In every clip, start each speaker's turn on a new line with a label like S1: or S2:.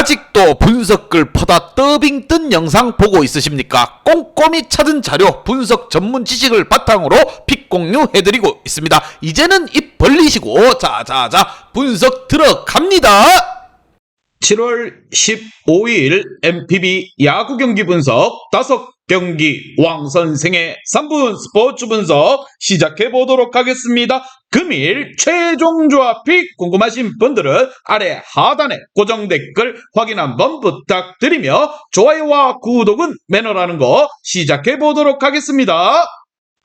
S1: 아직도 분석글 퍼다 더빙 뜬 영상 보고 있으십니까? 꼼꼼히 찾은 자료, 분석 전문 지식을 바탕으로 픽 공유해드리고 있습니다. 이제는 입 벌리시고 자자자 분석 들어갑니다.
S2: 7월 15일 MPB 야구 경기 분석 5경기 왕선생의 3분 스포츠 분석 시작해 보도록 하겠습니다. 금일 최종 조합 픽 궁금하신 분들은 아래 하단에 고정 댓글 확인 한번 부탁드리며 좋아요와 구독은 매너라는 거 시작해 보도록 하겠습니다.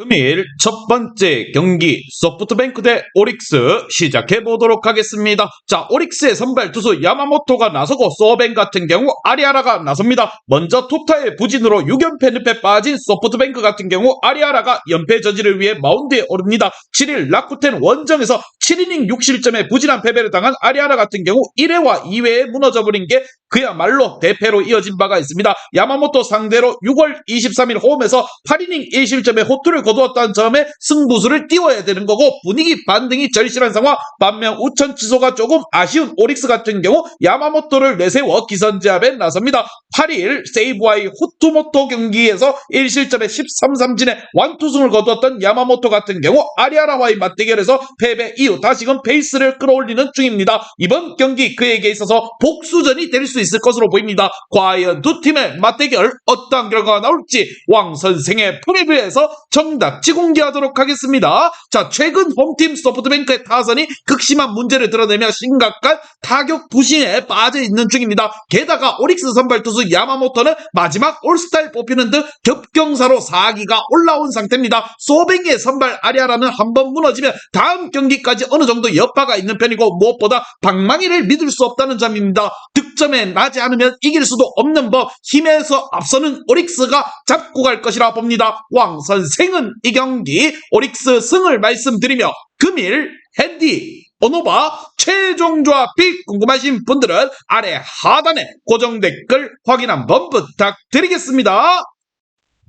S2: 금일 첫 번째 경기 소프트뱅크 대 오릭스 시작해 보도록 하겠습니다. 자, 오릭스의 선발 투수 야마모토가 나서고 소벤 같은 경우 아리아라가 나섭니다. 먼저 투타의 부진으로 6연패 늪에 빠진 소프트뱅크 같은 경우 아리아라가 연패 저지를 위해 마운드에 오릅니다. 7일 라쿠텐 원정에서 7이닝 6실점에 부진한 패배를 당한 아리아라 같은 경우 1회와 2회에 무너져버린 게 그야말로 대패로 이어진 바가 있습니다. 야마모토 상대로 6월 23일 홈에서 8이닝 1실점에 호투를 거두었다는 점에 승부수를 띄워야 되는 거고 분위기 반등이 절실한 상황. 반면 우천 취소가 조금 아쉬운 오릭스 같은 경우 야마모토를 내세워 기선제압에 나섭니다. 8일 세이브와의 후투모토 경기에서 1실점에 13삼진의 완투승을 거두었던 야마모토 같은 경우 아리아라와의 맞대결에서 패배 이후 다시금 페이스를 끌어올리는 중입니다. 이번 경기 그에게 있어서 복수전이 될 수 있을 것으로 보입니다. 과연 두 팀의 맞대결 어떤 결과가 나올지 왕선생의 프리뷰에서 정답지 공개하도록 하겠습니다. 자, 최근 홈팀 소프트뱅크의 타선이 극심한 문제를 드러내며 심각한 타격 부진에 빠져있는 중입니다. 게다가 오릭스 선발 투수 야마모토는 마지막 올스타에 뽑히는 등 겹경사로 4기가 올라온 상태입니다. 소뱅의 선발 아리아라는 한번 무너지면 다음 경기까지 어느 정도 여파가 있는 편이고 무엇보다 방망이를 믿을 수 없다는 점입니다. 득점에 나지 않으면 이길 수도 없는 법, 힘에서 앞서는 오릭스가 잡고 갈 것이라 봅니다. 왕선생은 이 경기 오릭스 승을 말씀드리며 금일 핸디 오노바 최종 조합 픽 궁금하신 분들은 아래 하단에 고정 댓글 확인 한번 부탁드리겠습니다.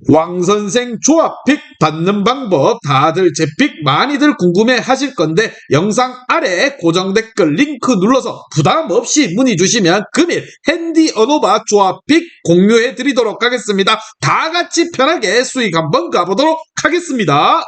S2: 왕선생 조합픽 받는 방법 다들 제 픽 많이들 궁금해 하실 건데 영상 아래 고정 댓글 링크 눌러서 부담 없이 문의 주시면 금일 핸디 어노바 조합픽 공유해 드리도록 하겠습니다. 다 같이 편하게 수익 한번 가보도록 하겠습니다.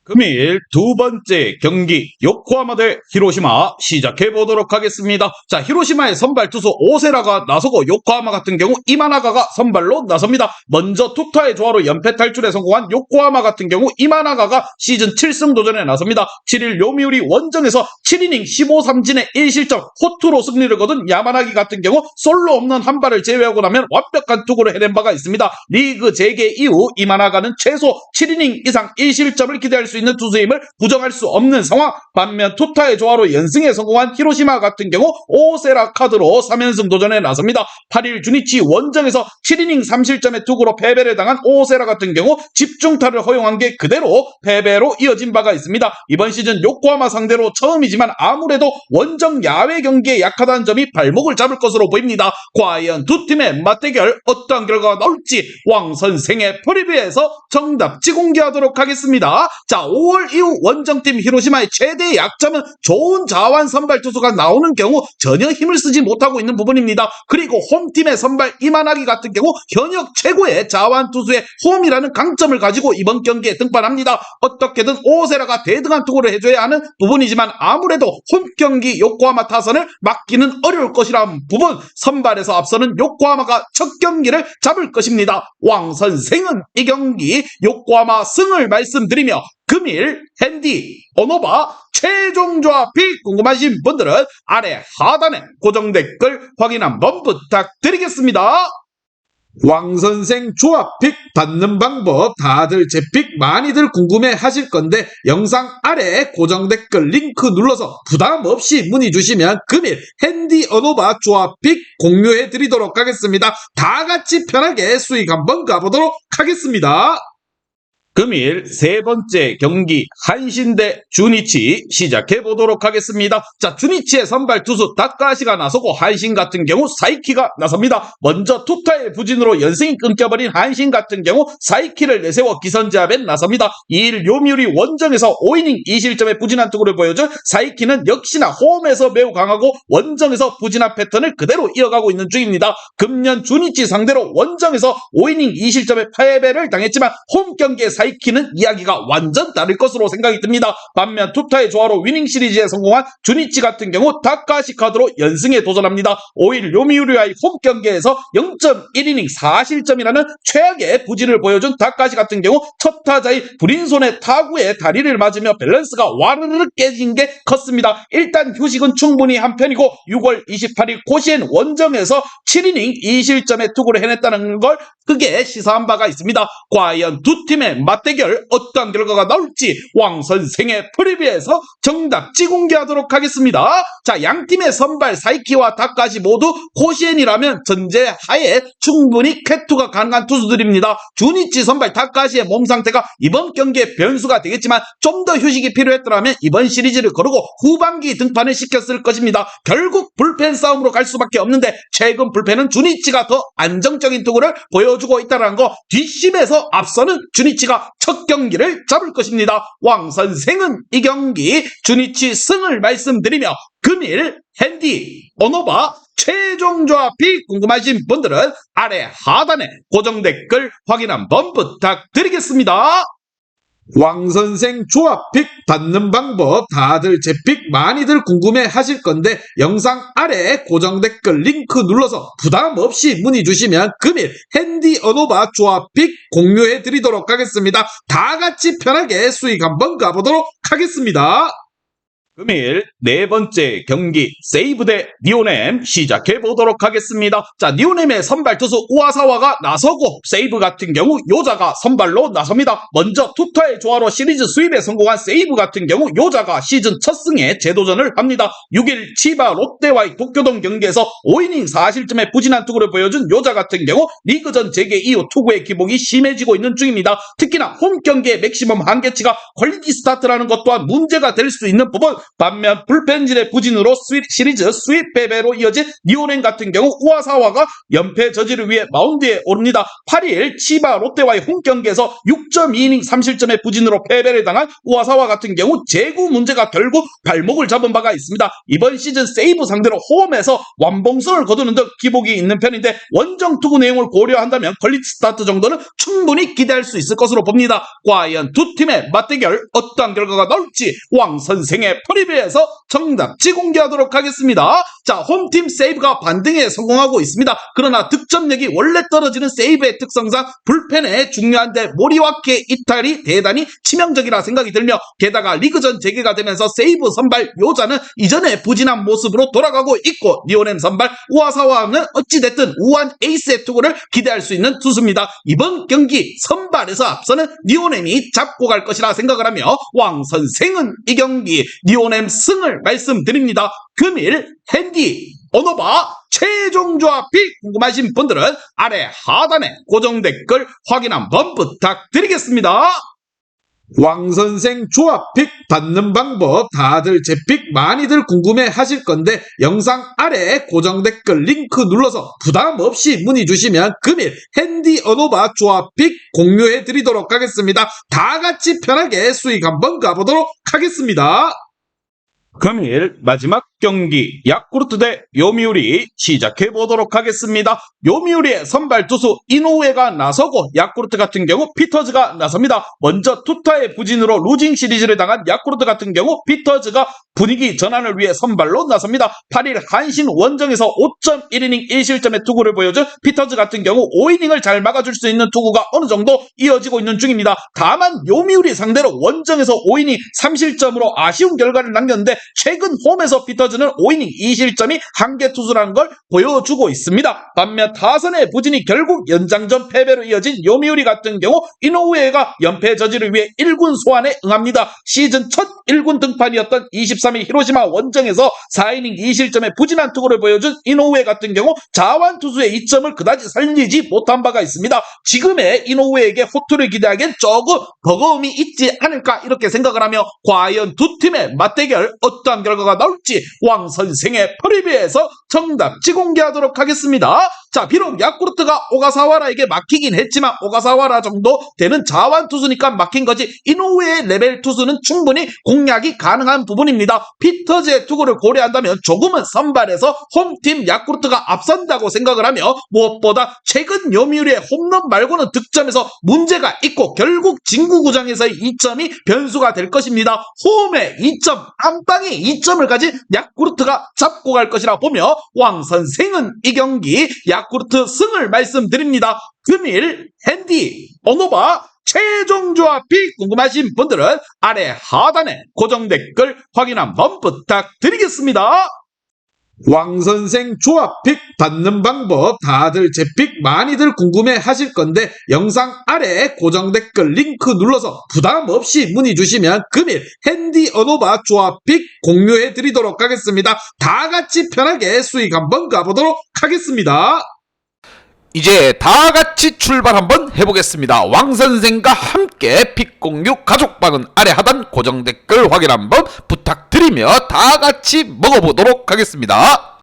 S2: 금일 두 번째 경기 요코하마 대 히로시마 시작해 보도록 하겠습니다. 자, 히로시마의 선발 투수 오세라가 나서고 요코하마 같은 경우 이마나가가 선발로 나섭니다. 먼저 투타의 조화로 연패 탈출에 성공한 요코하마 같은 경우 이마나가가 시즌 7승 도전에 나섭니다. 7일 요미우리 원정에서 7이닝 15삼진의 1실점 호투로 승리를 거둔 야마나기 같은 경우 솔로 없는 한 발을 제외하고 나면 완벽한 투구를 해낸 바가 있습니다. 리그 재개 이후 이마나가는 최소 7이닝 이상 1실점을 기대할 수 있는 투수임을 부정할 수 없는 상황. 반면 투타의 조화로 연승에 성공한 히로시마 같은 경우 오세라 카드로 3연승 도전에 나섭니다. 8일 주니치 원정에서 7이닝 3실점의 투구로 패배를 당한 오세라 같은 경우 집중타를 허용한 게 그대로 패배로 이어진 바가 있습니다. 이번 시즌 요코하마 상대로 처음이지만 아무래도 원정 야외 경기에 약하다는 점이 발목을 잡을 것으로 보입니다. 과연 두 팀의 맞대결 어떤 결과가 나올지 왕선생의 프리뷰에서 정답지 공개하도록 하겠습니다. 자, 5월 이후 원정팀 히로시마의 최대 약점은 좋은 자완 선발 투수가 나오는 경우 전혀 힘을 쓰지 못하고 있는 부분입니다. 그리고 홈팀의 선발 이마나기 같은 경우 현역 최고의 자완 투수의 홈이라는 강점을 가지고 이번 경기에 등판합니다. 어떻게든 오세라가 대등한 투구를 해줘야 하는 부분이지만 아무래도 홈 경기 요코하마 타선을 막기는 어려울 것이라는 부분, 선발에서 앞서는 요코하마가 첫 경기를 잡을 것입니다. 왕선생은 이 경기 요코하마 승을 말씀드리며 금일 핸디 오노바 최종 조합 픽 궁금하신 분들은 아래 하단에 고정 댓글 확인 한번 부탁드리겠습니다. 왕선생 조합픽 받는 방법 다들 제 픽 많이들 궁금해 하실 건데 영상 아래 고정 댓글 링크 눌러서 부담 없이 문의 주시면 금일 핸디 어노바 조합픽 공유해 드리도록 하겠습니다. 다 같이 편하게 수익 한번 가보도록 하겠습니다. 금일 세 번째 경기 한신 대 주니치 시작해 보도록 하겠습니다. 자, 주니치의 선발 투수 다카시가 나서고 한신 같은 경우 사이키가 나섭니다. 먼저 투타의 부진으로 연승이 끊겨버린 한신 같은 경우 사이키를 내세워 기선제압에 나섭니다. 2일 요미우리 원정에서 5이닝 2실점의 부진한 투구를 보여준 사이키는 역시나 홈에서 매우 강하고 원정에서 부진한 패턴을 그대로 이어가고 있는 중입니다. 금년 주니치 상대로 원정에서 5이닝 2실점의 패배를 당했지만 홈 경기에 사이키는 이야기가 완전 다를 것으로 생각이 듭니다. 반면 투타의 조화로 위닝 시리즈에 성공한 주니치 같은 경우 다카시 카드로 연승에 도전합니다. 5일 요미우리와의 홈 경기에서 0.1이닝 4실점이라는 최악의 부진을 보여준 다카시 같은 경우 첫 타자의 불인손의 타구에 다리를 맞으며 밸런스가 와르르 깨진 게 컸습니다. 일단 휴식은 충분히 한 편이고 6월 28일 고시엔 원정에서 7이닝 2실점의 투구를 해냈다는 걸 크게 시사한 바가 있습니다. 과연 두 팀의 맞대결 어떤 결과가 나올지 왕 선생의 프리뷰에서 정답지 공개하도록 하겠습니다. 자, 양팀의 선발 사이키와 다카시 모두 고시엔이라면 전제 하에 충분히 쾌투가 가능한 투수들입니다. 주니치 선발 다카시의 몸 상태가 이번 경기에 변수가 되겠지만 좀 더 휴식이 필요했더라면 이번 시리즈를 거르고 후반기 등판을 시켰을 것입니다. 결국 불펜 싸움으로 갈 수밖에 없는데 최근 불펜은 주니치가 더 안정적인 투구를 보여주고 있다는 거, 뒷심에서 앞서는 주니치가 첫 경기를 잡을 것입니다. 왕 선생은 이 경기 주니치 승을 말씀드리며 금일 핸디 오노바 최종 조합이 궁금하신 분들은 아래 하단에 고정 댓글 확인 한번 부탁드리겠습니다. 왕선생 조합픽 받는 방법 다들 제 픽 많이들 궁금해 하실 건데 영상 아래 고정 댓글 링크 눌러서 부담 없이 문의 주시면 금일 핸디 어노바 조합픽 공유해 드리도록 하겠습니다. 다 같이 편하게 수익 한번 가보도록 하겠습니다. 금일 네 번째 경기 세이브 대 니오넴 시작해 보도록 하겠습니다. 자, 니오넴의 선발 투수 우아사와가 나서고 세이브 같은 경우 요자가 선발로 나섭니다. 먼저 투타의 조화로 시리즈 수입에 성공한 세이브 같은 경우 요자가 시즌 첫 승에 재도전을 합니다. 6일 치바 롯데와의 도쿄돔 경기에서 5이닝 4실점의 부진한 투구를 보여준 요자 같은 경우 리그전 재개 이후 투구의 기복이 심해지고 있는 중입니다. 특히나 홈 경기의 맥시멈 한계치가 퀄리티 스타트라는 것 또한 문제가 될 수 있는 부분, 반면 불펜진의 부진으로 시리즈 수입 패배로 이어진 니오넴 같은 경우 우아사와가 연패 저지를 위해 마운드에 오릅니다. 8일 치바 롯데와의 홈 경기에서 6.2이닝 3실점의 부진으로 패배를 당한 우아사와 같은 경우 제구 문제가 결국 발목을 잡은 바가 있습니다. 이번 시즌 세이브 상대로 홈에서 완봉승을 거두는 등 기복이 있는 편인데 원정 투구 내용을 고려한다면 퀄리티 스타트 정도는 충분히 기대할 수 있을 것으로 봅니다. 과연 두 팀의 맞대결 어떤 결과가 나올지 왕 선생의 프리뷰에서 정답지 공개하도록 하겠습니다. 자, 홈팀 세이브가 반등에 성공하고 있습니다. 그러나 득점력이 원래 떨어지는 세이브의 특성상 불펜에 중요한데 모리와케 이탈이 대단히 치명적이라 생각이 들며 게다가 리그전 재개가 되면서 세이브 선발 요자는 이전의 부진한 모습으로 돌아가고 있고 니오넴 선발 우아사와는 어찌됐든 우한 에이스의 투구를 기대할 수 있는 투수입니다. 이번 경기 선발에서 앞서는 니오넴이 잡고 갈 것이라 생각을 하며 왕 선생은 이 경기 니오넴 승을 말씀드립니다. 금일 핸디 오노바 최종 조합이 궁금하신 분들은 아래 하단에 고정 댓글 확인 한번 부탁드리겠습니다. 왕선생 조합픽 받는 방법 다들 제 픽 많이들 궁금해 하실 건데 영상 아래 고정 댓글 링크 눌러서 부담 없이 문의 주시면 금일 핸디 어노바 조합픽 공유해 드리도록 하겠습니다. 다 같이 편하게 수익 한번 가보도록 하겠습니다. 금일 마지막 경기 야쿠르트 대 요미우리 시작해 보도록 하겠습니다. 요미우리의 선발 투수 이노우에가 나서고 야쿠르트 같은 경우 피터즈가 나섭니다. 먼저 투타의 부진으로 루징 시리즈를 당한 야쿠르트 같은 경우 피터즈가 분위기 전환을 위해 선발로 나섭니다. 8일 한신 원정에서 5.1이닝 1실점의 투구를 보여준 피터즈 같은 경우 5이닝을 잘 막아줄 수 있는 투구가 어느 정도 이어지고 있는 중입니다. 다만 요미우리 상대로 원정에서 5이닝 3실점으로 아쉬운 결과를 남겼는데 최근 홈에서 피터즈가 이어지는 5이닝 2실점이 한계 투수라는 걸 보여주고 있습니다. 반면 타선의 부진이 결국 연장전 패배로 이어진 요미우리 같은 경우 이노우에가 연패 저지를 위해 1군 소환에 응합니다. 시즌 첫 1군 등판이었던 23일 히로시마 원정에서 4이닝 2실점의 부진한 투구를 보여준 이노우에 같은 경우 자완 투수의 이점을 그다지 살리지 못한 바가 있습니다. 지금의 이노우에게 호투를 기대하기엔 조금 버거움이 있지 않을까 이렇게 생각을 하며 과연 두 팀의 맞대결 어떠한 결과가 나올지 왕 선생의 프리뷰에서 정답지 공개하도록 하겠습니다. 자, 비록 야쿠르트가 오가사와라에게 막히긴 했지만 오가사와라 정도 되는 자완 투수니까 막힌 거지 이노우의 레벨 투수는 충분히 공략이 가능한 부분입니다. 피터즈의 투구를 고려한다면 조금은 선발에서 홈팀 야쿠르트가 앞선다고 생각을 하며 무엇보다 최근 요미우리의 홈런 말고는 득점에서 문제가 있고 결국 진구구장에서의 2점이 변수가 될 것입니다. 홈에 2점, 안방에 2점을 가진 야쿠르트가 잡고 갈 것이라 보며 왕 선생은 이 경기 야쿠르트 승을 말씀드립니다. 금일 핸디 오노바 최종 조합이 궁금하신 분들은 아래 하단에 고정 댓글 확인 한번 부탁드리겠습니다. 왕선생 조합픽 받는 방법 다들 제 픽 많이들 궁금해 하실 건데 영상 아래 고정 댓글 링크 눌러서 부담 없이 문의 주시면 금일 핸디 어노바 조합픽 공유해 드리도록 하겠습니다. 다 같이 편하게 수익 한번 가보도록 하겠습니다.
S1: 이제 다 같이 출발 한번 해보겠습니다. 왕선생과 함께 픽 공유 가족방은 아래 하단 고정 댓글 확인 한번 부탁드리며 다 같이 먹어보도록 하겠습니다.